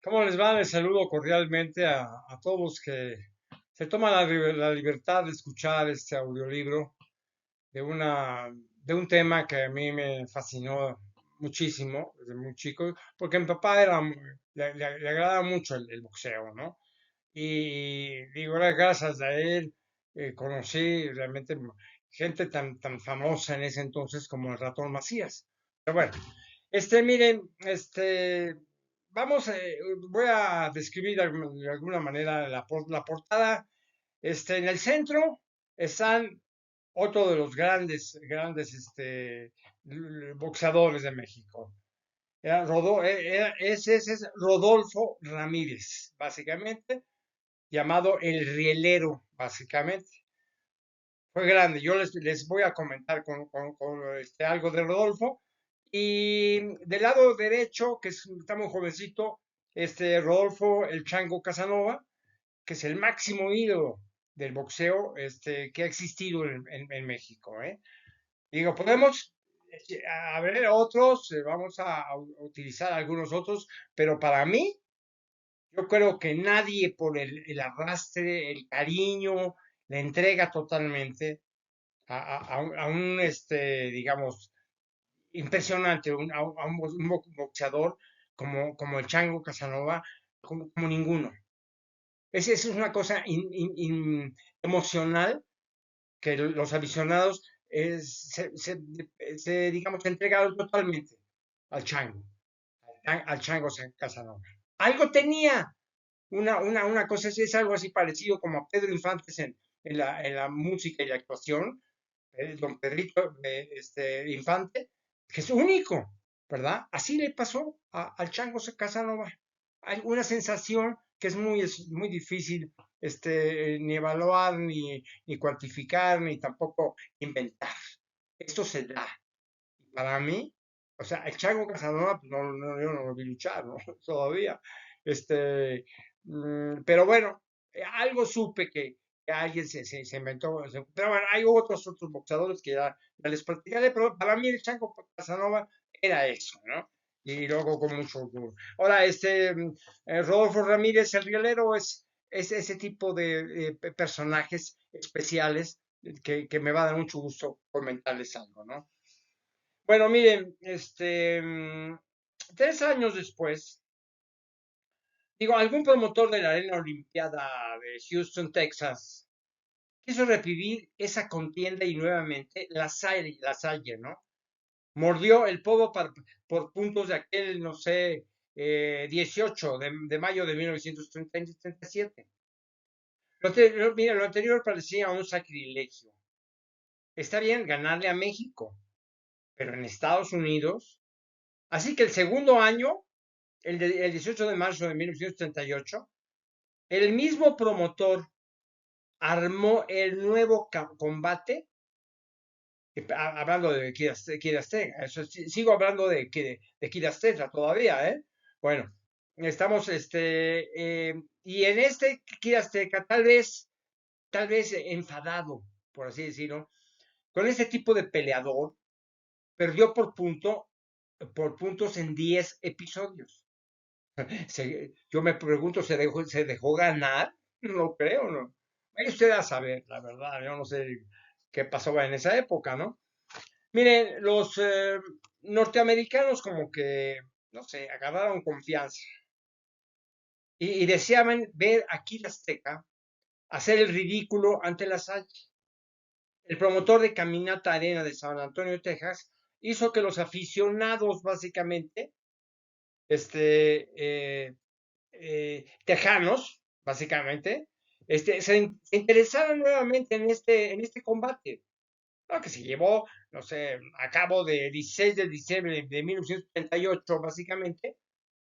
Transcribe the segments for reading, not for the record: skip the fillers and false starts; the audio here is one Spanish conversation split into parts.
¿Cómo les va? Les saludo cordialmente a todos que se toman la libertad de escuchar este audiolibro de de un tema que a mí me fascinó muchísimo desde muy chico, porque mi papá le agrada mucho el boxeo, ¿no? Y digo, gracias a él conocí realmente gente tan famosa en ese entonces como el Ratón Macías. Pero bueno, miren, vamos, voy a describir de alguna manera la portada. En el centro están otro de los grandes, boxeadores de México. Ese es Rodolfo Ramírez, básicamente, llamado el Rielero, básicamente. Fue grande. Les voy a comentar algo de Rodolfo. Y del lado derecho, está muy jovencito, Rodolfo el Chango Casanova, que es el máximo ídolo del boxeo que ha existido en México, ¿eh? Digo, podemos a ver otros, vamos a utilizar algunos otros, pero para mí, yo creo que nadie por el arrastre, el cariño, la entrega totalmente digamos, impresionante, un boxeador como el Chango Casanova, como ninguno. Es una cosa emocional que los aficionados digamos, se entregaron totalmente al Chango, al Chango Casanova. Algo tenía, una cosa así, es algo así parecido como a Pedro Infantes en la música y la actuación, don Pedrito Infante, que es único, ¿verdad? Así le pasó al Chango Casanova. Hay una sensación que es muy difícil ni evaluar, ni cuantificar, ni tampoco inventar. Esto se da. Para mí, o sea, el Chango Casanova, pues yo no lo vi luchar, ¿no? Todavía. Pero bueno, algo supe que alguien se inventó. Pero bueno, hay otros boxeadores que ya les platicaré, pero para mí el Chango Casanova era eso, ¿no? Y luego con mucho orgullo. Ahora, Rodolfo Ramírez, el rielero, es ese tipo de personajes especiales que me va a dar mucho gusto comentarles algo, ¿no? Bueno, miren, 3 años después, digo, algún promotor de la Arena Olimpiada de Houston, Texas, quiso revivir esa contienda y nuevamente la Salle, ¿no? Mordió el povo por puntos de aquel, no sé, 18 de mayo de 1937. Mira, lo anterior parecía un sacrilegio. Está bien ganarle a México, pero en Estados Unidos. Así que el segundo año, el 18 de marzo de 1938, el mismo promotor armó el nuevo combate, hablando de Kid Azteca, sigo hablando de Kid Azteca todavía, ¿eh? Bueno, estamos, y en Kid Azteca, tal vez enfadado, por así decirlo, con ese tipo de peleador, perdió por puntos en 10 episodios. Yo me pregunto, se dejó ganar? No creo, ¿no? Vaya usted a saber, la verdad, yo no sé qué pasó en esa época, ¿no? Miren, los norteamericanos como que, no sé, agarraron confianza y deseaban ver a Kid Azteca hacer el ridículo ante la Salle. El promotor de Caminata Arena de San Antonio, Texas, hizo que los aficionados, básicamente, tejanos, básicamente, se interesaron nuevamente en este combate, ¿no? Que se llevó, no sé, a cabo de 16 de diciembre de 1938, básicamente,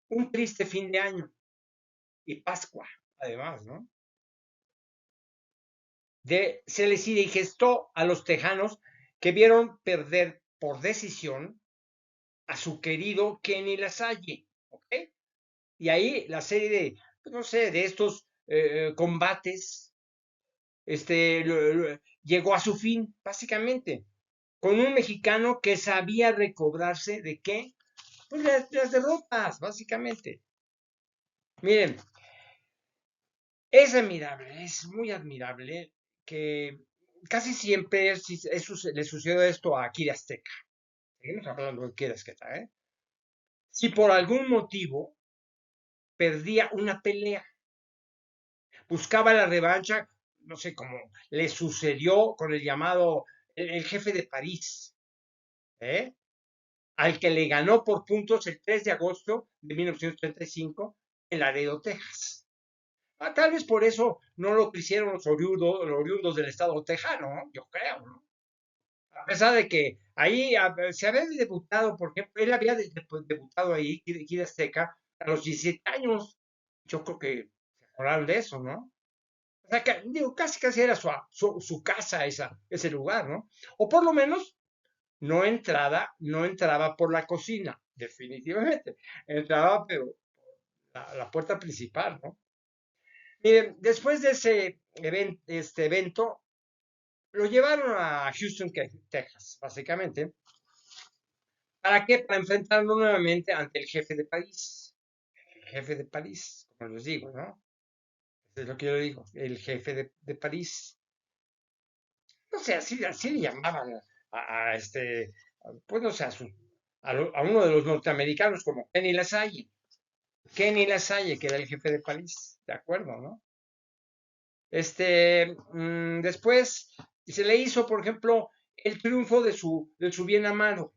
un triste fin de año y Pascua, además, ¿no? Se les indigestó a los tejanos que vieron perder por decisión a su querido Kenny Lasalle, ¿ok? Y ahí la serie de, pues, no sé, de estos combates llegó a su fin, básicamente, con un mexicano que sabía recobrarse de qué, pues las derrotas, básicamente. Miren, es admirable, es muy admirable que casi siempre le sucedió esto a Kira Azteca. Seguimos hablando de Kira Azteca, ¿eh? Si por algún motivo perdía una pelea, buscaba la revancha, no sé cómo le sucedió con el llamado el jefe de París, ¿eh? Al que le ganó por puntos el 3 de agosto de 1935 en Laredo, Texas. Tal vez por eso no lo quisieron los oriundos del estado tejano, ¿no? Yo creo, ¿no? A pesar de que ahí se había debutado, porque él había debutado ahí, Kid Azteca, a los 17 años. Yo creo que se acordaron de eso, ¿no? O sea, que, digo, casi casi era su casa ese lugar, ¿no? O por lo menos no entraba por la cocina, definitivamente. Entraba, pero la puerta principal, ¿no? Miren, después de este evento, lo llevaron a Houston, Texas, básicamente. ¿Para qué? Para enfrentarlo nuevamente ante el jefe de París. El jefe de París, como les digo, ¿no? Eso es lo que yo digo, el jefe de París. No sé, así le llamaban pues no sé, a uno de los norteamericanos como Kenny LaSalle. Kenny LaSalle, que era el jefe de París, ¿de acuerdo, no? Después se le hizo, por ejemplo, el triunfo de su bien amado.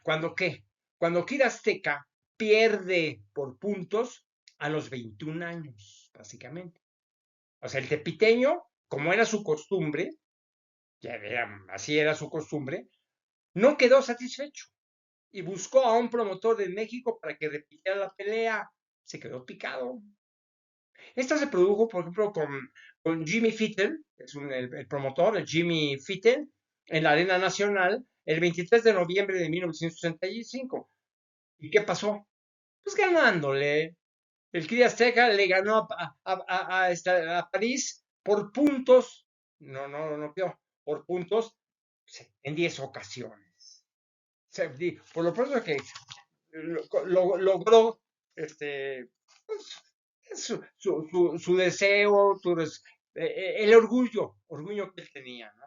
¿Cuándo qué? Cuando Kid Azteca pierde por puntos a los 21 años, básicamente. O sea, el tepiteño, como era su costumbre, así era su costumbre, no quedó satisfecho y buscó a un promotor de México para que repitiera la pelea. Se quedó picado. Esta se produjo, por ejemplo, con Jimmy Fitton, es el promotor, el Jimmy Fitton, en la Arena Nacional el 23 de noviembre de 1965. ¿Y qué pasó? Pues ganándole. El Club Azteca le ganó a París por puntos, no, por puntos en 10 ocasiones. O sea, por lo pronto que logró pues, su deseo, el orgullo que él tenía, ¿no?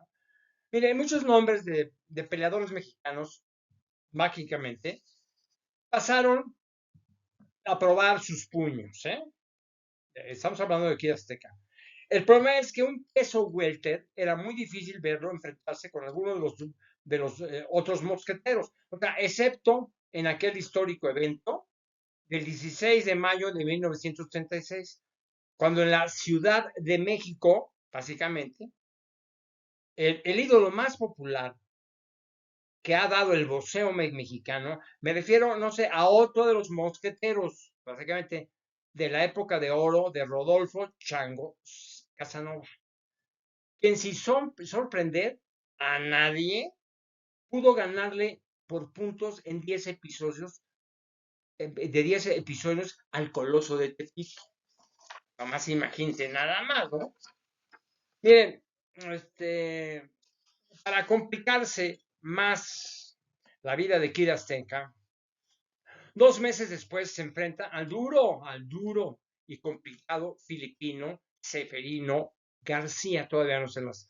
Mire, hay muchos nombres de peleadores mexicanos, mágicamente, pasaron a probar sus puños, ¿eh? Estamos hablando de Kid Azteca. El problema es que un peso welter era muy difícil verlo enfrentarse con alguno de los otros mosqueteros, o sea, excepto en aquel histórico evento del 16 de mayo de 1936, cuando en la Ciudad de México, básicamente, el ídolo más popular que ha dado el boxeo mexicano, me refiero, no sé, a otro de los mosqueteros, básicamente, de la época de oro de Rodolfo Chango Casanova, quien sin sorprender a nadie pudo ganarle por puntos en 10 episodios, de 10 episodios al Coloso de Tepito. Nomás imagínense, nada más, ¿no? Miren, para complicarse más la vida de Kira Stenka, 2 meses después se enfrenta al duro y complicado filipino Seferino García. Todavía no se los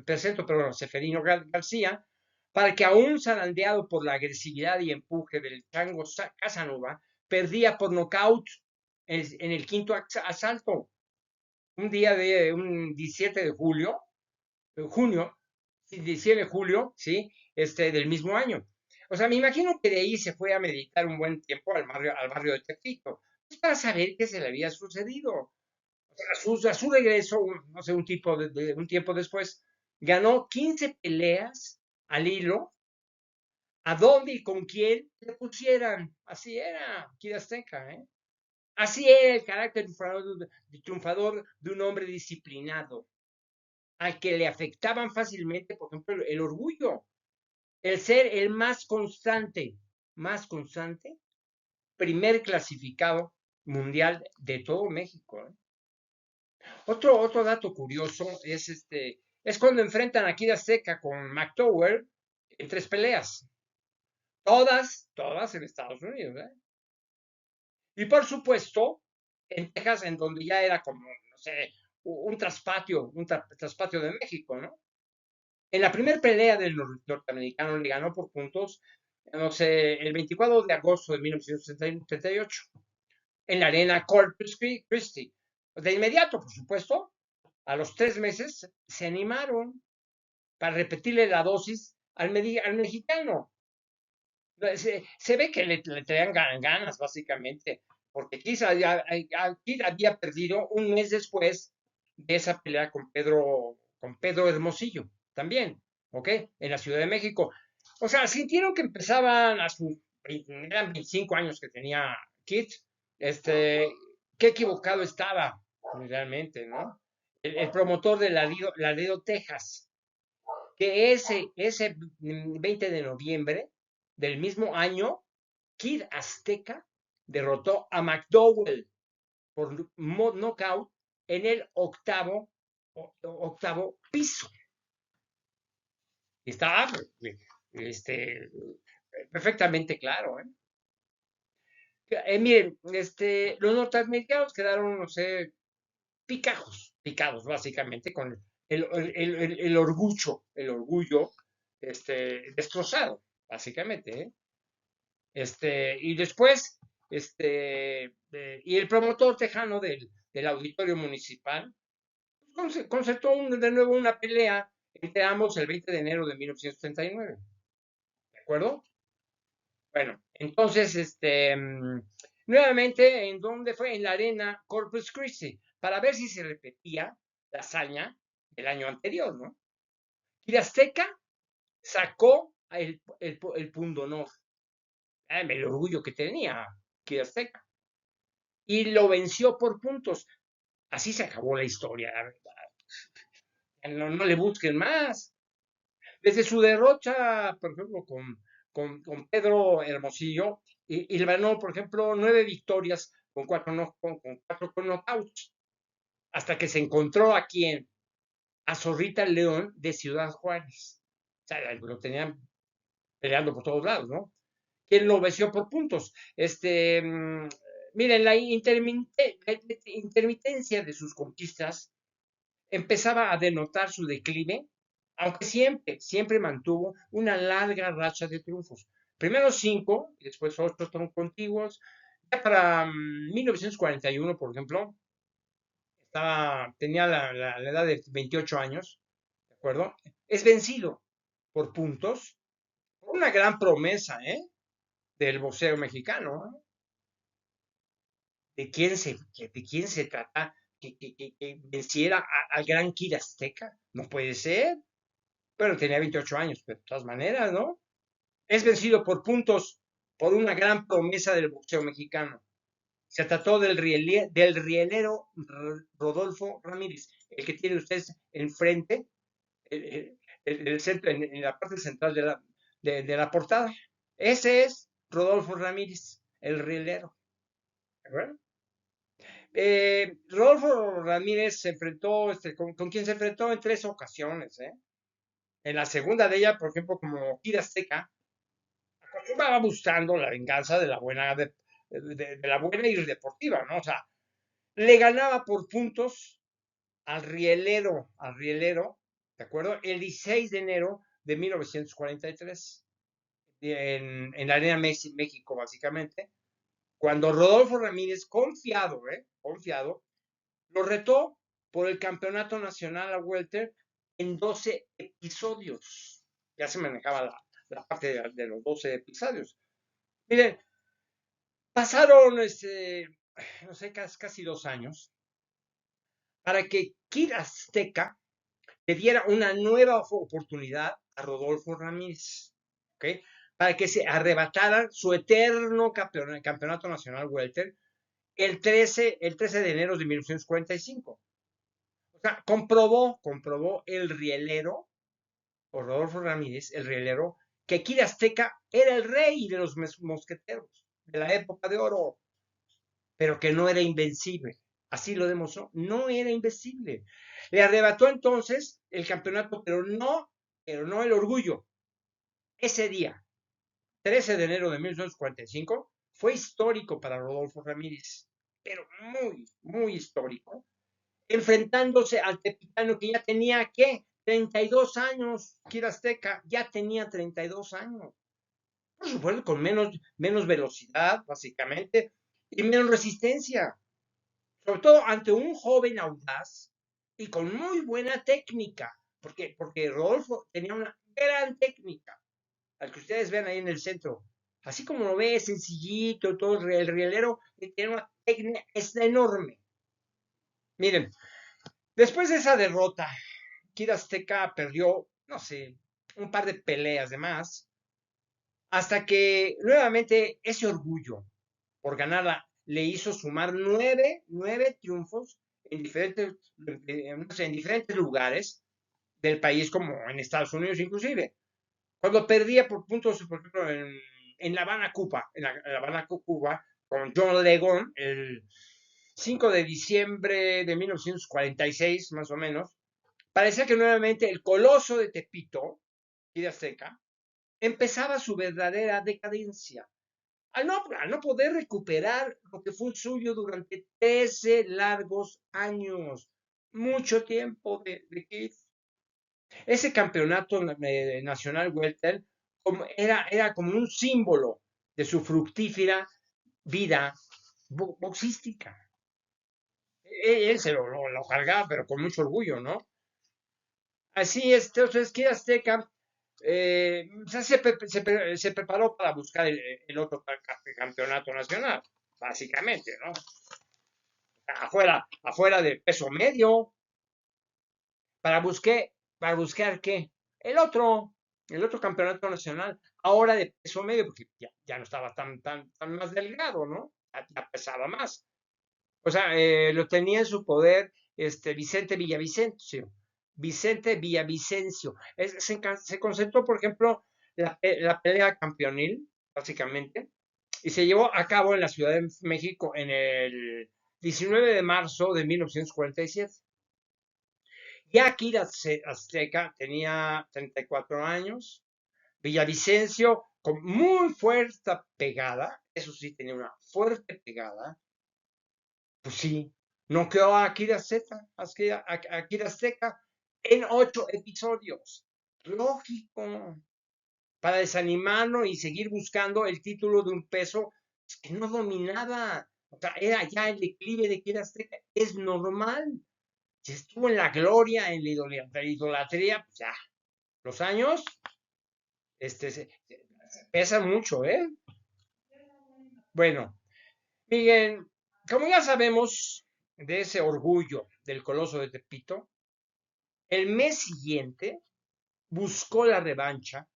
presento, pero bueno, Seferino García, para que aún zarandeado por la agresividad y empuje del Chango Casanova, perdía por nocaut en el quinto asalto, un día de un 17 de junio, 17 de julio, ¿sí? Del mismo año. O sea, me imagino que de ahí se fue a meditar un buen tiempo al barrio de Tepito, pues para saber qué se le había sucedido. O sea, a su regreso, no sé, un tiempo después, ganó 15 peleas al hilo, a dónde y con quién le pusieran. Así era, Kid Azteca, ¿eh? Así era el carácter triunfador de un hombre disciplinado, al que le afectaban fácilmente, por ejemplo, el orgullo, el ser el más constante, primer clasificado mundial de todo México, ¿eh? Otro dato curioso es cuando enfrentan a Kid Azteca con McTower en 3 peleas, todas en Estados Unidos, ¿eh? Y por supuesto, en Texas, en donde ya era como, no sé, un traspatio, traspatio de México, ¿no? En la primera pelea del norteamericano le ganó por puntos, no sé, el 24 de agosto de 1978, en la arena Corpus Christi. De inmediato, por supuesto, a los 3 meses, se animaron para repetirle la dosis al mexicano. Se ve que le traían ganas, básicamente, porque quizá había perdido un mes después de esa pelea con Pedro Hermosillo, también, ¿ok? En la Ciudad de México. O sea, sintieron que empezaban eran 25 años que tenía Kid, qué equivocado estaba, realmente, ¿no? El promotor de Laredo, Texas, que ese 20 de noviembre del mismo año, Kid Azteca derrotó a McDowell por knockout en el octavo piso. Y está este, perfectamente claro. Miren, los norteamericanos quedaron, no sé, picados básicamente con el orgullo, destrozado, básicamente, ¿eh? Y después, y el promotor tejano del auditorio municipal concertó de nuevo una pelea entre ambos el 20 de enero de 1939, ¿de acuerdo? Bueno, entonces, nuevamente, ¿en dónde fue? En la arena Corpus Christi, para ver si se repetía la hazaña del año anterior, ¿no? Y la Azteca sacó el pundonor, el orgullo que tenía Kid Azteca, y lo venció por puntos. Así se acabó la historia, la verdad. No, no le busquen más. Desde su derrota, por ejemplo, con Pedro Hermosillo, y ganó, por ejemplo, 9 victorias con 4 knockouts, hasta que se encontró aquí a Zorrita León de Ciudad Juárez. O sea, lo tenían peleando por todos lados, ¿no? Quien lo venció por puntos. Miren, la intermitencia de sus conquistas empezaba a denotar su declive, aunque siempre mantuvo una larga racha de triunfos. Primero 5 y después 8 contiguos. Ya para 1941, por ejemplo, tenía la edad de 28 años, ¿de acuerdo? Es vencido por puntos, por una gran promesa, del boxeo mexicano, ¿eh? ¿De quién se trata que venciera al gran Kid Azteca? No puede ser. Bueno, tenía 28 años, pero de todas maneras, ¿no? Es vencido por puntos por una gran promesa del boxeo mexicano. Se trató del rielero Rodolfo Ramírez, el que tiene ustedes enfrente, centro, en la parte central de la portada. Ese es Rodolfo Ramírez, el rielero. ¿Verdad? Rodolfo Ramírez se enfrentó, con quien se enfrentó en 3 ocasiones, ¿eh? En la segunda de ella, por ejemplo, como Kid Azteca, acostumbraba buscando la venganza de la buena y deportiva, ¿no? O sea, le ganaba por puntos al rielero, ¿de acuerdo? El 16 de enero de 1943, en la Arena México, básicamente, cuando Rodolfo Ramírez, confiado, lo retó por el campeonato nacional a welter en 12 episodios. Ya se manejaba la parte de los 12 episodios. Miren, pasaron, no sé, casi 2 años para que Kid Azteca le diera una nueva oportunidad a Rodolfo Ramírez, ¿ok? Para que se arrebatara su eterno campeonato nacional welter el 13 de enero de 1945. O sea, comprobó el rielero, o Rodolfo Ramírez, el rielero, que Kid Azteca era el rey de los mosqueteros de la época de oro, pero que no era invencible. Así lo demostró, no era invencible. Le arrebató entonces el campeonato, pero no el orgullo. Ese día, 13 de enero de 1945, fue histórico para Rodolfo Ramírez. pero muy, muy histórico, enfrentándose al Tepitano que ya tenía, ¿qué? 32 años, Kira Azteca, ya tenía 32 años. Por supuesto, con menos velocidad, básicamente, y menos resistencia. Sobre todo ante un joven audaz y con muy buena técnica, porque Rodolfo tenía una gran técnica, al que ustedes ven ahí en el centro. Así como lo ve, sencillito, todo el rielero, tiene una técnica es enorme. Miren, después de esa derrota, Kid Azteca perdió, no sé, un par de peleas de más, hasta que nuevamente ese orgullo por ganarla le hizo sumar nueve triunfos en diferentes, no sé, en diferentes lugares del país, como en Estados Unidos inclusive. Cuando perdía por puntos, por ejemplo, en La Habana, Cuba, en La Habana, Cuba, con John Legón, el 5 de diciembre de 1946, más o menos, parecía que nuevamente el coloso de Tepito y de Azteca empezaba su verdadera decadencia. Al no poder recuperar lo que fue suyo durante 13 largos años, mucho tiempo de Kid. Ese campeonato nacional welter era como un símbolo de su fructífera vida boxística. Él se lo cargaba, pero con mucho orgullo, ¿no? Así es, entonces Kid Azteca se preparó para buscar el otro campeonato nacional, básicamente, ¿no? Afuera del peso medio, para buscar, para buscar qué, el otro campeonato nacional, ahora de peso medio, porque ya no estaba tan más delgado, ¿no? Ya pesaba más. O sea, lo tenía en su poder Vicente Villavicencio. Vicente Villavicencio. Se concentró, por ejemplo, la pelea campeonil, básicamente, y se llevó a cabo en la Ciudad de México en el 19 de marzo de 1947. Ya Kira Azteca tenía 34 años, Villavicencio con muy fuerte pegada, eso sí, tenía una fuerte pegada, pues sí, noqueó a Akira Azteca en 8 episodios. Lógico, para desanimarlo y seguir buscando el título de un peso que no dominaba. O sea, era ya el declive de Akira Azteca. Es normal. Si estuvo en la gloria, en la idolatría, pues ya, los años pesan mucho, ¿eh? Bueno, Miguel, como ya sabemos de ese orgullo del Coloso de Tepito, el mes siguiente buscó la revancha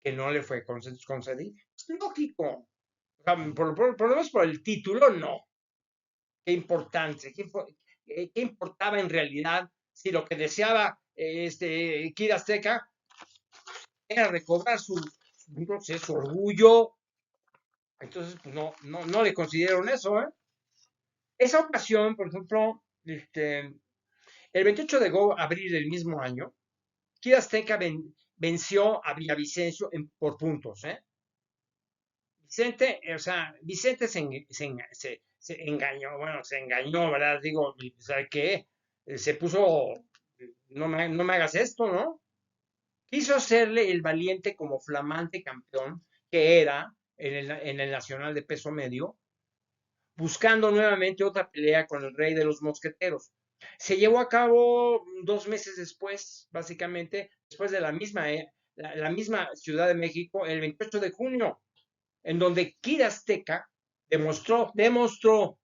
que no le fue concedida. Es lógico. O sea, por lo menos por el título, no. Qué importante, qué importaba en realidad si lo que deseaba Kid Azteca era recobrar no sé, su orgullo. Entonces, pues no le consideraron eso, ¿eh? Esa ocasión, por ejemplo, el 28 de abril del mismo año, Kid Azteca venció a Villavicencio por puntos, ¿eh? O sea, Vicente se engañó, bueno, se engañó, ¿verdad? Digo, ¿sabes qué? Se puso, no me hagas esto, ¿no? Quiso hacerle el valiente como flamante campeón que era en el Nacional de Peso Medio, buscando nuevamente otra pelea con el Rey de los Mosqueteros. Se llevó a cabo 2 meses después, básicamente, después de la misma Ciudad de México, el 28 de junio, en donde Kid Azteca demostró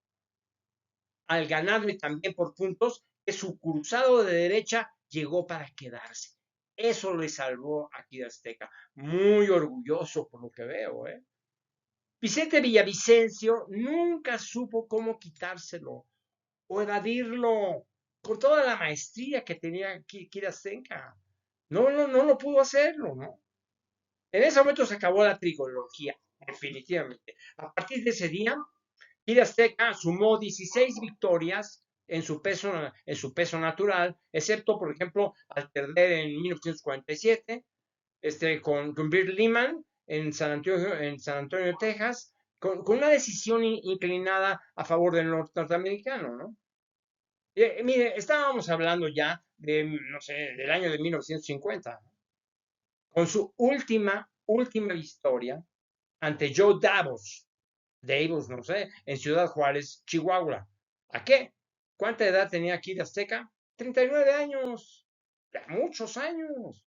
al ganarle también por puntos que su cruzado de derecha llegó para quedarse. Eso le salvó a Kid Azteca. Muy orgulloso por lo que veo, ¿eh? Vicente Villavicencio nunca supo cómo quitárselo o evadirlo con toda la maestría que tenía Kid Azteca. No lo pudo hacerlo, ¿no? En ese momento se acabó la trilogía, definitivamente. A partir de ese día, Kid Azteca sumó 16 victorias en su peso natural, excepto, por ejemplo, al perder en 1947 con Bill Lehman en San Antonio, Texas, con una decisión inclinada a favor del norteamericano, ¿no? Mire, estábamos hablando ya de, no sé, del año de 1950, con su última victoria ante Joe Davos, no sé, en Ciudad Juárez, Chihuahua. ¿A qué? ¿Cuánta edad tenía aquí de Azteca? 39 años, ya muchos años.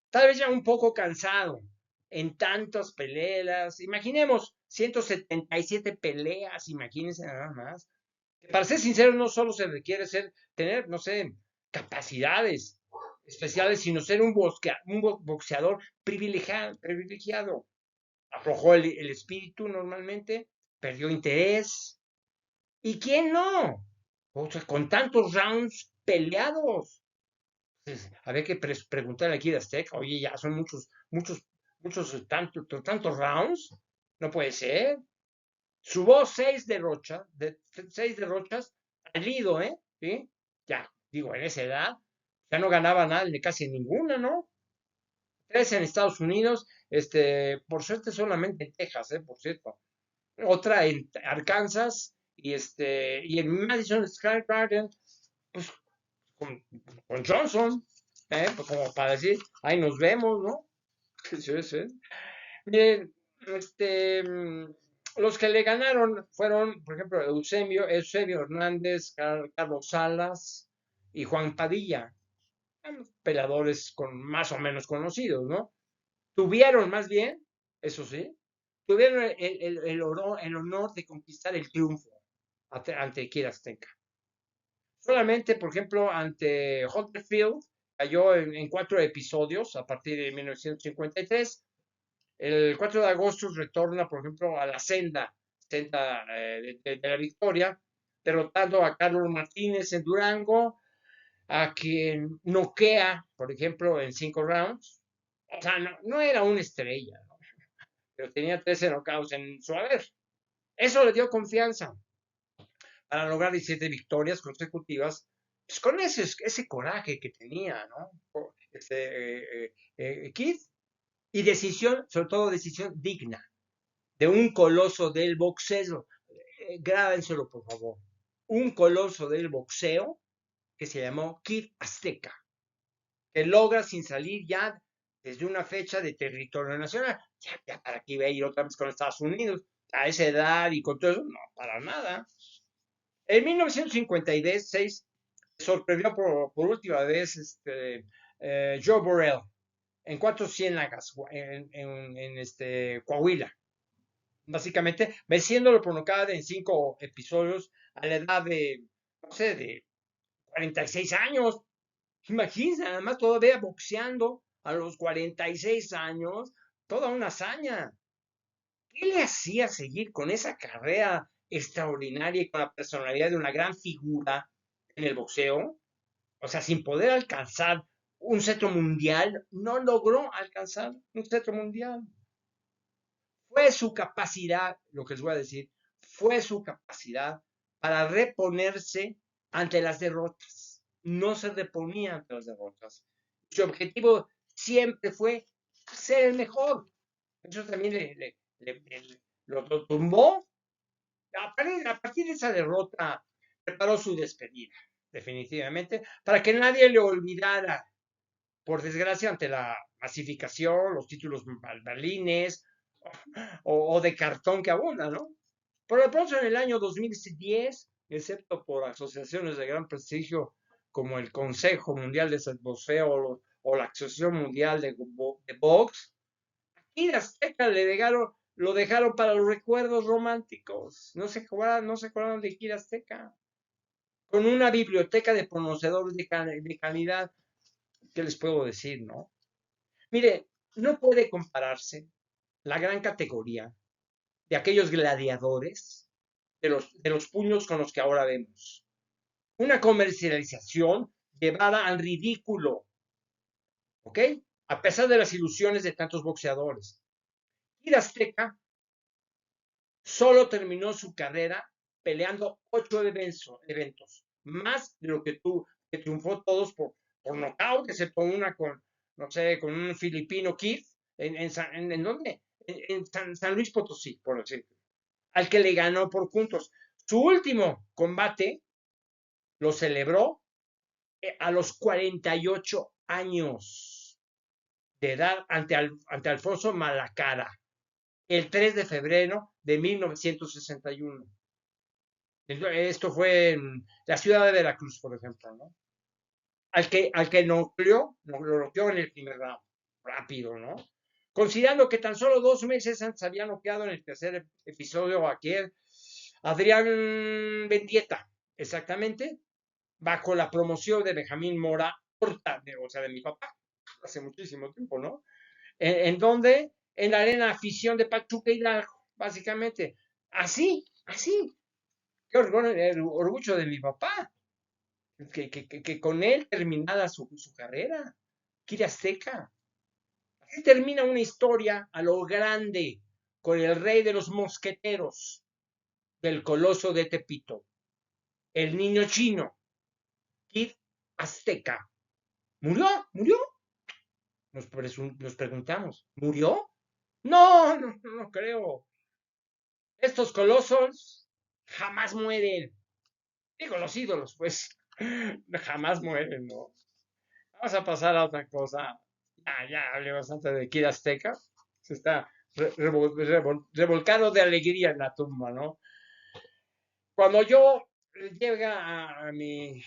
Tal vez ya un poco cansado en tantas peleas. Imaginemos 177 peleas, imagínense nada más. Para ser sincero, no solo se requiere tener, no sé, capacidades especiales, sino ser un boxeador privilegiado. Aflojó el espíritu normalmente, perdió interés. ¿Y quién no? O sea, con tantos rounds peleados. Entonces, había que preguntarle aquí a Azteca, oye, ya son tantos rounds. No puede ser. Subo seis derrochas al Lido, ¿eh? ¿Sí? Ya, digo, en esa edad, ya no ganaba nada, ni casi ninguna, ¿no? Tres en Estados Unidos, por suerte solamente en Texas, por cierto. Otra en Arkansas, y en Madison Square Garden, pues con, con Johnson, pues como para decir, ahí nos vemos, ¿no? Sí, sí. Miren, los que le ganaron fueron, por ejemplo, Eusebio Hernández, Carlos Salas y Juan Padilla, peleadores más o menos conocidos, ¿no? Tuvieron más bien, eso sí, tuvieron el honor de conquistar el triunfo ante Kid Azteca. Solamente, por ejemplo, ante Field cayó en 4 episodios a partir de 1953. El 4 de agosto retorna, por ejemplo, a la senda de la victoria, derrotando a Carlos Martínez en Durango, a quien noquea, por ejemplo, en 5 rounds. O sea, no era una estrella, ¿no? Pero tenía 13 knockouts en su haber. Eso le dio confianza para lograr 17 victorias consecutivas, pues con ese coraje que tenía, ¿no? Kid, y decisión, sobre todo decisión digna, de un coloso del boxeo. Grábenselo, por favor. Un coloso del boxeo que se llamó Kid Azteca, que logra sin salir ya desde una fecha de territorio nacional. Ya para qué iba a ir otra vez con Estados Unidos, a esa edad y con todo eso, no, para nada. En 1956 sorprendió por última vez Joe Burrell en 4 ciénagas en Coahuila, básicamente venciéndolo por nocaut en 5 episodios a la edad de, no sé, de 46 años. Imagínense, nada más todavía boxeando a los 46 años, toda una hazaña. ¿Qué le hacía seguir con esa carrera extraordinaria y con la personalidad de una gran figura en el boxeo? O sea, sin poder alcanzar un cetro mundial, no logró alcanzar un cetro mundial. Fue su capacidad, lo que les voy a decir, fue su capacidad para reponerse ante las derrotas. No se reponía ante las derrotas. Su objetivo siempre fue ser el mejor. Eso también lo tumbó. A partir de esa derrota, preparó su despedida, definitivamente, para que nadie le olvidara. Por desgracia, ante la masificación, los títulos balines o de cartón que abundan, ¿no? Por lo pronto, en el año 2010, excepto por asociaciones de gran prestigio como el Consejo Mundial de Boxeo o la Asociación Mundial de Box, y de Azteca lo dejaron para los recuerdos románticos. No se acuerdan de Kid Azteca. Con una biblioteca de conocedores de calidad, ¿qué les puedo decir, no? Mire, no puede compararse la gran categoría de aquellos gladiadores de los puños con los que ahora vemos. Una comercialización llevada al ridículo, ¿ok? A pesar de las ilusiones de tantos boxeadores. Y Azteca solo terminó su carrera peleando 8 eventos, más de lo que triunfó todos por nocaut, excepto una con, no sé, con un filipino Keith, ¿en dónde? En San Luis Potosí, por ejemplo. al que le ganó por puntos. Su último combate lo celebró a los 48 años de edad ante Alfonso Malacara, el 3 de febrero de 1961. Esto fue en la ciudad de Veracruz, por ejemplo, ¿no? Al que lo noqueó en el primer round, rápido, ¿no? Considerando que tan solo 2 meses antes había noqueado en el tercer episodio aquel Adrián Mendieta, exactamente, bajo la promoción de Benjamín Mora Horta, o sea, de mi papá, hace muchísimo tiempo, ¿no? En donde, en la arena afición de Pachuca Hidalgo, básicamente. Así. Qué orgullo de mi papá, que con él terminada su carrera. Kiri Azteca. Así termina una historia a lo grande con el rey de los mosqueteros del coloso de Tepito, el niño chino, Kid Azteca. ¿Murió? Nos preguntamos, ¿murió? No creo. Estos colosos jamás mueren. Digo, los ídolos, pues, jamás mueren, ¿no? Vamos a pasar a otra cosa. Ya hablé bastante de Kid Azteca. Se está revolcado de alegría en la tumba, ¿no? Cuando yo llega a mi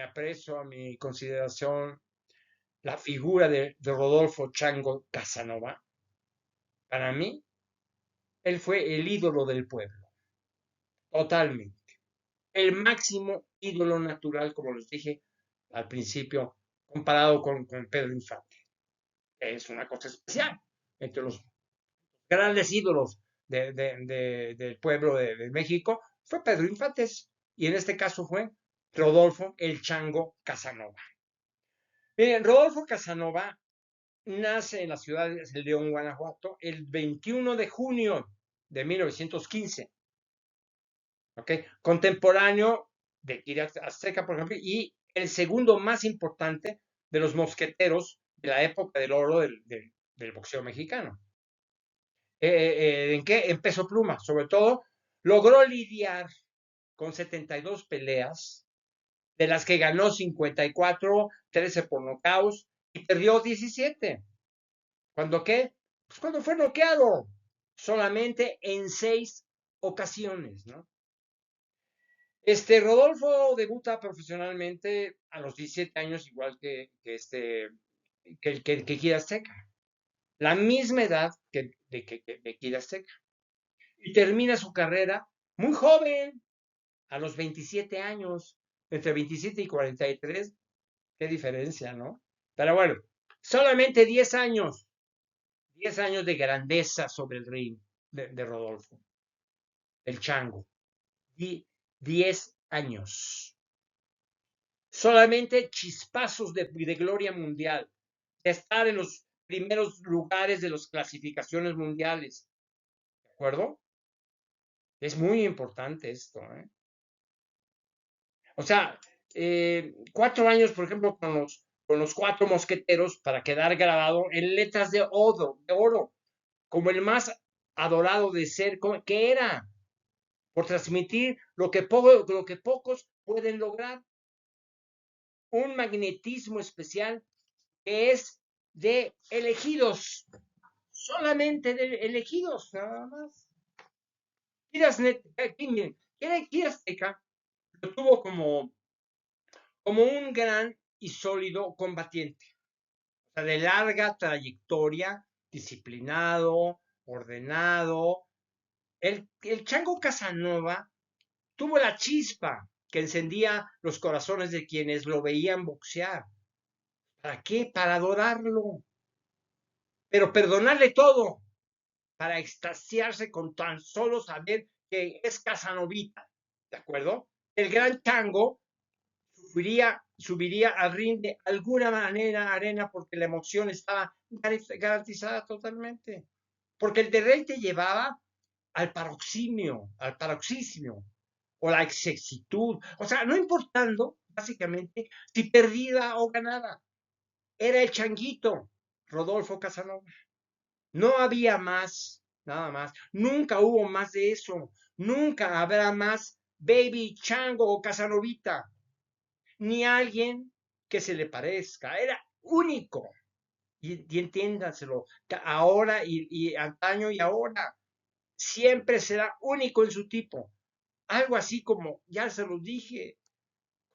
aprecio, a mi consideración, la figura de Rodolfo Chango Casanova, para mí, él fue el ídolo del pueblo, totalmente. El máximo ídolo natural, como les dije al principio, comparado con Pedro Infante. Es una cosa especial entre los grandes ídolos del pueblo de México, fue Pedro Infantes, y en este caso fue Rodolfo el Chango Casanova. Miren, Rodolfo Casanova nace en la ciudad de León, Guanajuato, el 21 de junio de 1915. ¿Okay? Contemporáneo de Kiri Azteca, por ejemplo, y el segundo más importante de los mosqueteros de la época del oro del boxeo mexicano. ¿En qué? En peso pluma, sobre todo, logró lidiar con 72 peleas, de las que ganó 54, 13 por nocaut y perdió 17. ¿Cuándo qué? Pues cuando fue noqueado, solamente en 6 ocasiones, ¿no? Rodolfo debuta profesionalmente a los 17 años, igual que Kid Azteca. La misma edad de Kid Azteca. Y termina su carrera muy joven, a los 27 años, entre 27 y 43. Qué diferencia, ¿no? Pero bueno, solamente 10 años, 10 años de grandeza sobre el ring de Rodolfo, el chango. 10 años. Solamente chispazos de gloria mundial, de estar en los primeros lugares de las clasificaciones mundiales. ¿De acuerdo? Es muy importante esto, ¿eh? O sea, 4 años, por ejemplo, con los 4 mosqueteros para quedar grabado en letras de oro, como el más adorado de ser, que era, por transmitir lo que pocos pueden lograr, un magnetismo especial que es de elegidos, solamente de elegidos, nada más. Kid Azteca lo tuvo como un gran y sólido combatiente, o sea, de larga trayectoria, disciplinado, ordenado. El Chango Casanova tuvo la chispa que encendía los corazones de quienes lo veían boxear. ¿Para qué? Para adorarlo, pero perdonarle todo, para extasiarse con tan solo saber que es Casanovita, ¿de acuerdo? El gran Chango subiría al ring de alguna manera arena porque la emoción estaba garantizada totalmente. Porque el deleite llevaba al paroxismo, o la exitud, o sea, no importando básicamente si perdida o ganada, era el changuito Rodolfo Casanova. No había más nada más. Nunca hubo más de eso. Nunca habrá más Baby Chango o Casanovita, ni alguien que se le parezca. Era único. Y entiéndanselo, ahora y antaño y ahora, siempre será único en su tipo. Algo así como, ya se los dije,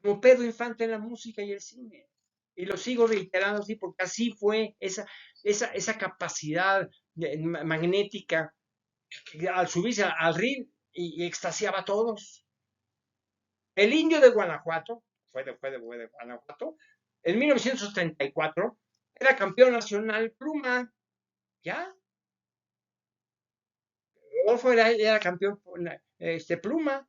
como Pedro Infante en la música y el cine. Y lo sigo reiterando así porque así fue esa capacidad magnética que al subirse al ring y extasiaba a todos. El indio de Guanajuato, fue de Guanajuato, en 1934 era campeón nacional pluma, ¿ya? Rodolfo era campeón pluma.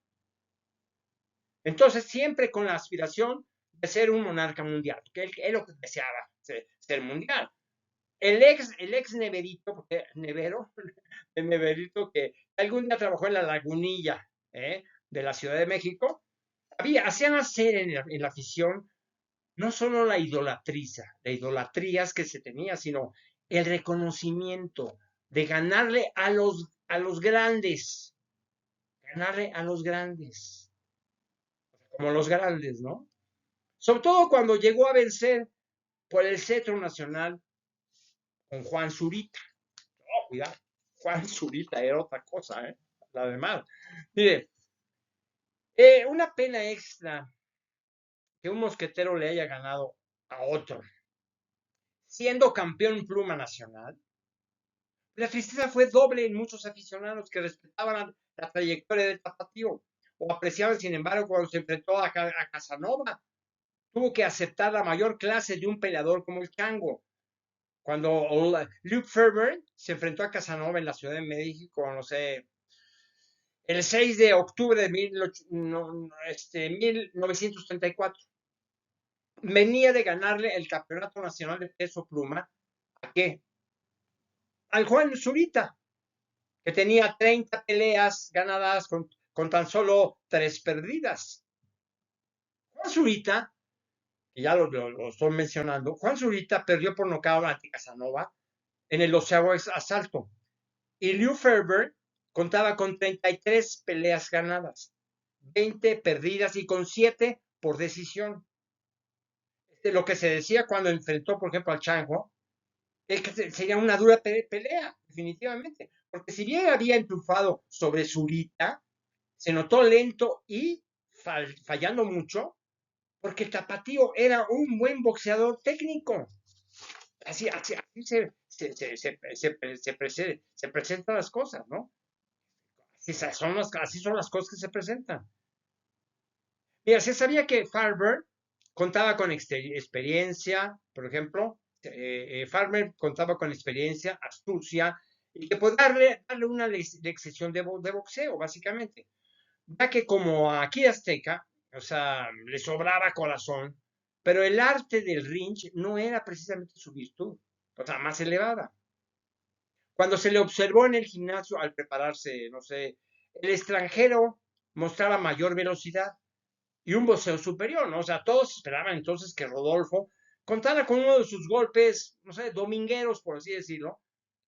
Entonces, siempre con la aspiración de ser un monarca mundial, que él lo que deseaba, ser mundial. El ex Neverito, porque Nevero, el Neverito que algún día trabajó en la Lagunilla de la Ciudad de México, hacían hacer en la afición no solo la idolatrías que se tenía, sino el reconocimiento de ganarle a los grandes, como los grandes, ¿no? Sobre todo cuando llegó a vencer por el cetro nacional con Juan Zurita. Oh, cuidado, Juan Zurita era otra cosa, ¿eh? La demás. Mire, una pena extra que un mosquetero le haya ganado a otro, siendo campeón pluma nacional. La tristeza fue doble en muchos aficionados que respetaban la trayectoria del tapatío o apreciaban, sin embargo, cuando se enfrentó a Casanova. Tuvo que aceptar la mayor clase de un peleador como el Chango. Cuando Luke Ferber se enfrentó a Casanova en la Ciudad de México, no sé, el 6 de octubre de 1934. Venía de ganarle el Campeonato Nacional de Peso Pluma. ¿A qué? Al Juan Zurita, que tenía 30 peleas ganadas con tan solo 3 perdidas. Juan Zurita, que ya lo estoy mencionando, Juan Zurita perdió por nocaut ante Casanova en el 12º asalto. Y Liu Ferber contaba con 33 peleas ganadas, 20 perdidas y con 7 por decisión. Lo que se decía cuando enfrentó, por ejemplo, al Chango, es que sería una dura pelea, definitivamente. Porque si bien había triunfado sobre Zurita, se notó lento y fallando mucho, porque el Tapatío era un buen boxeador técnico. Así se presentan las cosas, ¿no? Así son las cosas que se presentan. Mira, se sabía que Farber contaba con experiencia, por ejemplo, Farber contaba con experiencia, astucia, y que podía darle una lección de boxeo, básicamente. Ya que como aquí Azteca, o sea, le sobraba corazón, pero el arte del ring no era precisamente su virtud, o sea, más elevada. Cuando se le observó en el gimnasio al prepararse, no sé, el extranjero mostraba mayor velocidad y un boxeo superior, ¿no? O sea, todos esperaban entonces que Rodolfo contara con uno de sus golpes, no sé, domingueros, por así decirlo,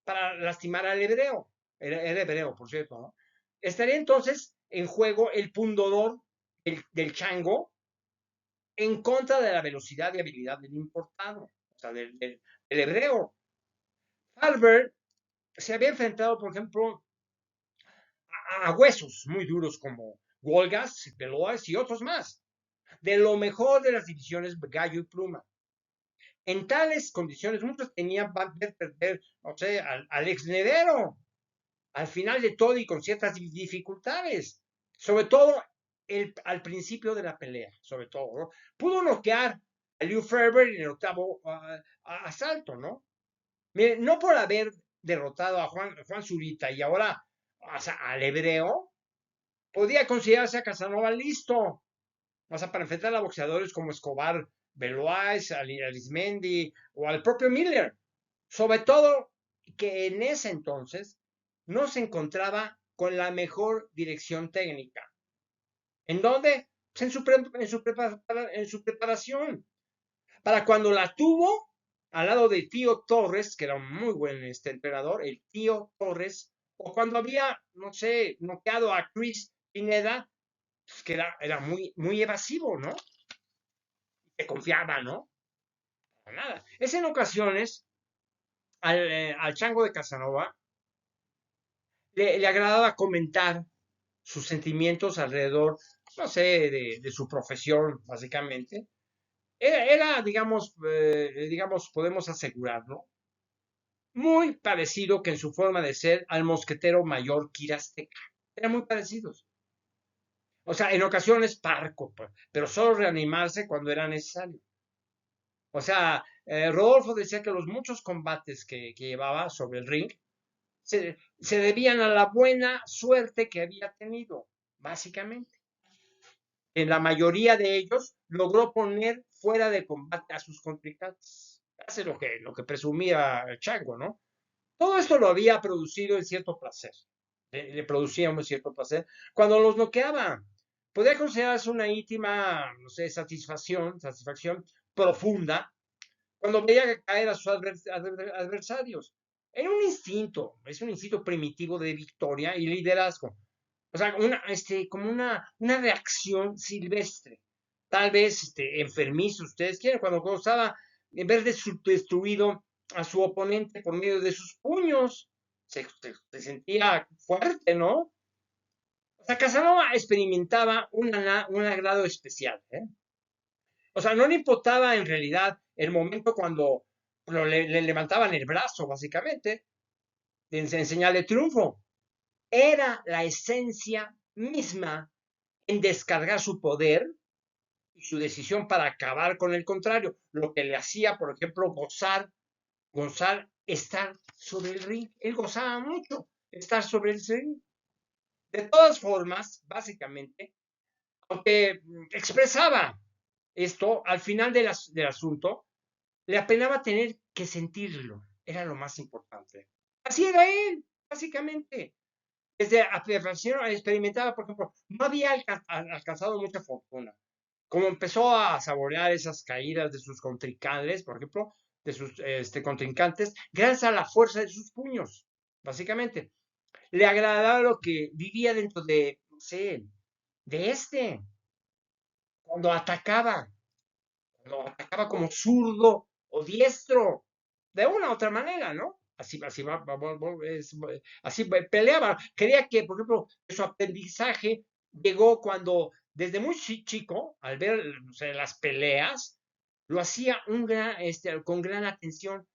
para lastimar al hebreo. Era hebreo, por cierto, ¿no? Estaría entonces en juego el pundonor del Chango en contra de la velocidad y habilidad del importado, o sea, del hebreo. Albert se había enfrentado, por ejemplo, a huesos muy duros como Wolgas, Belois y otros más, de lo mejor de las divisiones gallo y pluma. En tales condiciones, muchos tenían ver perder, o sea, al ex Nevero, al final de todo y con ciertas dificultades, sobre todo al principio de la pelea, sobre todo, ¿no? Pudo noquear a Liu Ferber en el octavo asalto, ¿no? Mire, no por haber derrotado a Juan Zurita y ahora, o sea, al hebreo, podía considerarse a Casanova listo, o sea, para enfrentar a boxeadores como Escobar, Belois, Arismendi o al propio Miller. Sobre todo que en ese entonces no se encontraba con la mejor dirección técnica. ¿En dónde? Pues en su preparación. Para cuando la tuvo, al lado de Tío Torres, que era un muy buen entrenador, el Tío Torres O cuando había, no sé, noqueado a Chris Pineda, pues que era muy, muy evasivo, ¿no? Que confiaba, ¿no? Para nada. Es en ocasiones al Chango de Casanova le agradaba comentar sus sentimientos alrededor, no sé, de su profesión, básicamente. Digamos, podemos asegurarlo, muy parecido que en su forma de ser al mosquetero mayor Quirasteca. Eran muy parecidos. O sea, en ocasiones parco, pero solo reanimarse cuando era necesario. O sea, Rodolfo decía que los muchos combates que llevaba sobre el ring se debían a la buena suerte que había tenido, básicamente. En la mayoría de ellos logró poner fuera de combate a sus contrincantes. Hace lo que presumía el Chango, ¿no? Todo esto lo había producido en cierto placer. Le producía un cierto placer. Cuando los noqueaba, podía considerarse una íntima, no sé, satisfacción profunda cuando veía caer a sus adversarios. Era un instinto, es un instinto primitivo de victoria y liderazgo. O sea, como una reacción silvestre. Tal vez enfermizo, ustedes quieren, cuando estaba en ver destruido a su oponente por medio de sus puños. Se sentía fuerte, ¿no? O sea, Casanova experimentaba un agrado especial, ¿eh? O sea, no le importaba en realidad el momento cuando le levantaban el brazo, básicamente, en señal de triunfo. Era la esencia misma en descargar su poder y su decisión para acabar con el contrario, lo que le hacía, por ejemplo, gozar estar sobre el ring. Él gozaba mucho estar sobre el ring. De todas formas, básicamente, aunque expresaba esto, al final del asunto, le apenaba tener que sentirlo. Era lo más importante. Así era él, básicamente. Desde experimentaba, por ejemplo, no había alcanzado mucha fortuna. Como empezó a saborear esas caídas de sus contrincantes, por ejemplo, de sus contrincantes, gracias a la fuerza de sus puños, básicamente. Le agradaba lo que vivía dentro de, no sé, cuando atacaba, como zurdo o diestro, de una u otra manera, ¿no? Así peleaba. Quería que, por ejemplo, su aprendizaje llegó cuando, desde muy chico, al ver, o sea, las peleas, lo hacía con gran atención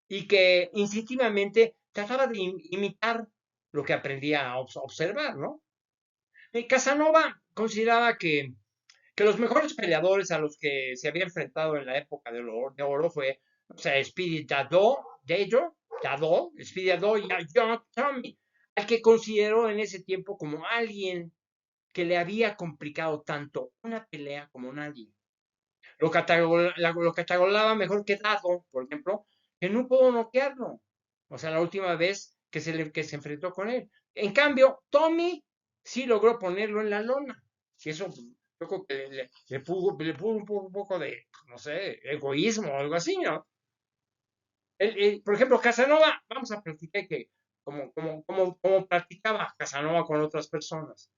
y que instintivamente trataba de imitar lo que aprendía a observar, ¿no? Casanova consideraba que los mejores peleadores a los que se había enfrentado en la época de oro fue, o sea, Speedy Speedy Dado y a John Tommy, al que consideró en ese tiempo como alguien que le había complicado tanto una pelea como nadie. Lo catalogaba mejor que Dado, por ejemplo, que no pudo noquearlo. O sea, la última vez que se enfrentó con él. En cambio, Tommy sí logró ponerlo en la lona. Y eso yo creo que le pudo un poco de, no sé, egoísmo o algo así, ¿no? Por ejemplo, Casanova, vamos a platicar que como practicaba Casanova con otras personas.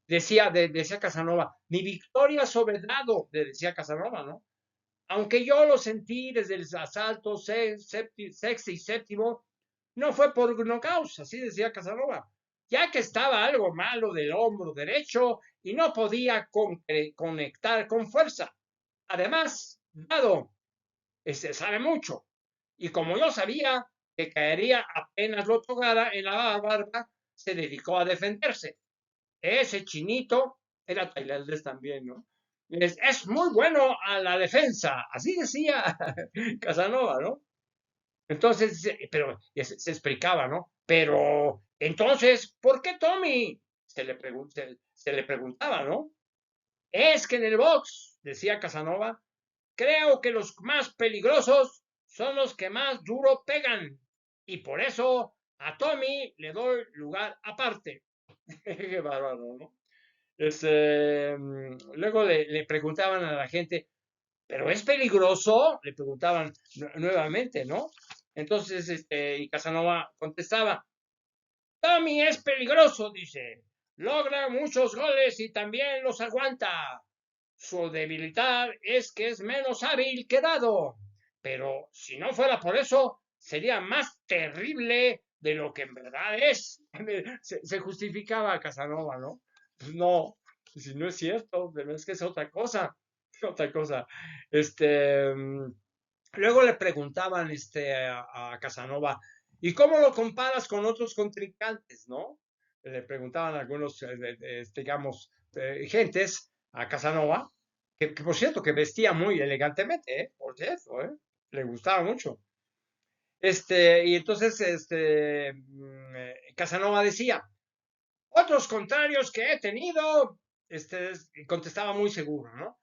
Decía Casanova, mi victoria sobre Dado, le decía Casanova, ¿no? Aunque yo lo sentí desde el asalto sexto y séptimo, no fue por nocaut, así decía Casanova, ya que estaba algo malo del hombro derecho y no podía conectar con fuerza. Además, Dado sabe mucho, y como yo sabía que caería apenas lo tocara en la barba, se dedicó a defenderse. Ese chinito era tailandés también, ¿no? Es muy bueno a la defensa, así decía Casanova, ¿no? Entonces, pero se explicaba, ¿no? Pero, entonces, ¿por qué Tommy? Se le preguntaba, ¿no? Es que en el box, decía Casanova, creo que los más peligrosos son los que más duro pegan. Y por eso a Tommy le doy lugar aparte. Qué bárbaro, ¿no? Luego le preguntaban a la gente, ¿pero es peligroso? Le preguntaban nuevamente, ¿no? Entonces, y Casanova contestaba, Tommy es peligroso, dice. Logra muchos goles y también los aguanta. Su debilidad es que es menos hábil que Dado. Pero si no fuera por eso, sería más terrible de lo que en verdad es. Se justificaba a Casanova, ¿no? Pues no, si no es cierto, pero es que es otra cosa. Otra cosa. Este, luego le preguntaban a Casanova, ¿y cómo lo comparas con otros contrincantes, no? Le preguntaban algunos, digamos, gentes a Casanova, que por cierto, que vestía muy elegantemente, por cierto, le gustaba mucho. Y entonces, Casanova decía, otros contrarios que he tenido, contestaba muy seguro, ¿no?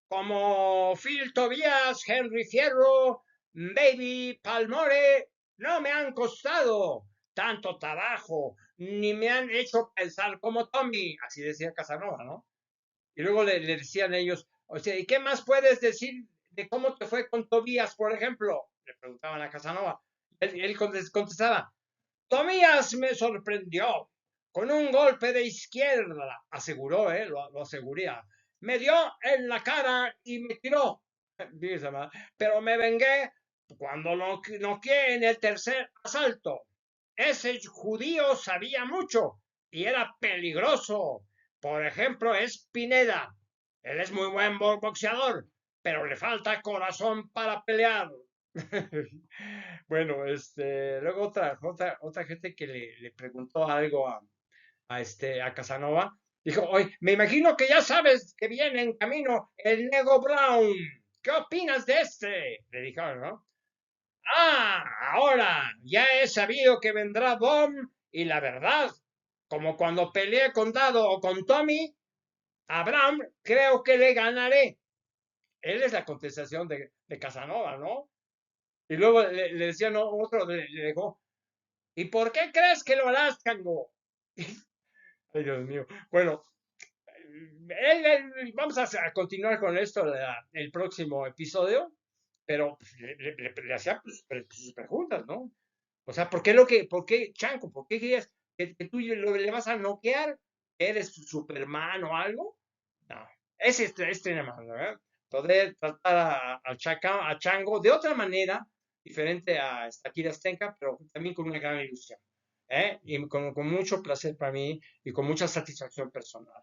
Como Phil Tobias, Henry Fierro, Baby Palmore, no me han costado tanto trabajo, ni me han hecho pensar como Tommy, así decía Casanova, ¿no? Y luego le decían ellos, o sea, ¿y qué más puedes decir de cómo te fue con Tobías, por ejemplo? Le preguntaban a Casanova. Él contestaba, Tobías me sorprendió con un golpe de izquierda, aseguró, lo aseguría. Me dio en la cara y me tiró. Pero me vengué cuando lo noqué en el tercer asalto. Ese judío sabía mucho y era peligroso. Por ejemplo, es Pineda. Él es muy buen boxeador, pero le falta corazón para pelear. Bueno, luego otra gente que le preguntó algo a Casanova, dijo, oye, me imagino que ya sabes que viene en camino el Nego Brown. ¿Qué opinas de este? Le dijeron, ¿no? Ah, ahora ya he sabido que vendrá Dom y la verdad, como cuando peleé con Dado o con Tommy, a Brown creo que le ganaré. Él es la contestación de Casanova, ¿no? Y luego le decía no, otro, le dijo, ¿y por qué crees que lo harás, Chango? Ay, Dios mío. Bueno, vamos a continuar con esto el próximo episodio, pero pues, le hacía sus preguntas, ¿no? O sea, ¿por qué, Chango, por qué querías que tú le vas a noquear? ¿Eres Superman o algo? No, es nada más, ¿verdad? Poder tratar a Chango de otra manera, diferente a Akira Stenka, pero también con una gran ilusión, ¿eh? Y con mucho placer para mí y con mucha satisfacción personal.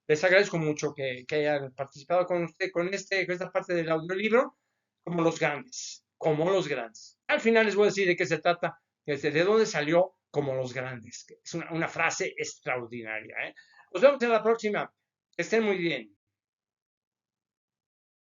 Les agradezco mucho que hayan participado con usted con esta parte del audiolibro, como los grandes, como los grandes. Al final les voy a decir de qué se trata, de dónde salió como los grandes. Es una frase extraordinaria, ¿eh? Nos vemos en la próxima. Que estén muy bien.